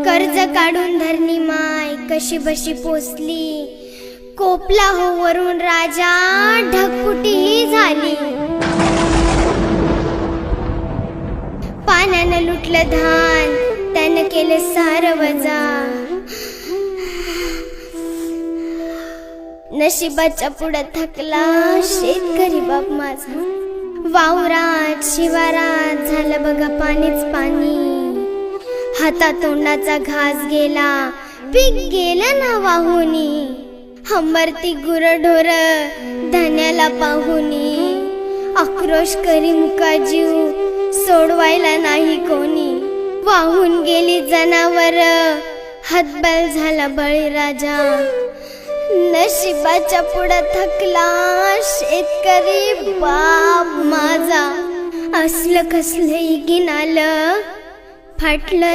कर्ज काढून धरणी माय कशी बशी पोचली, कोपला हो वरून राजा ढगफुटीही झाली. पाण्यानं लुटलं धान, त्यानं केलं सारं वजा. नशिबाच्या पुढं थकला शेतकरी बाप माझा. वावरात शिवारात झालं बघा पाणीच पाणी. हातातोंडाचा घास गेला, पीक गेलं ना वाहुनी. हंबरती गुरढोर धान्याला पाहुनी. आक्रोश करी मुका जीव, सोडवायला नाही कोणी. वाहून गेली जनावर, हतबल झाला बळीराजा. नशिबाच्या पुढं थकला शेतकरी बाप माझा. असलं कसलं गिनालं फाटलं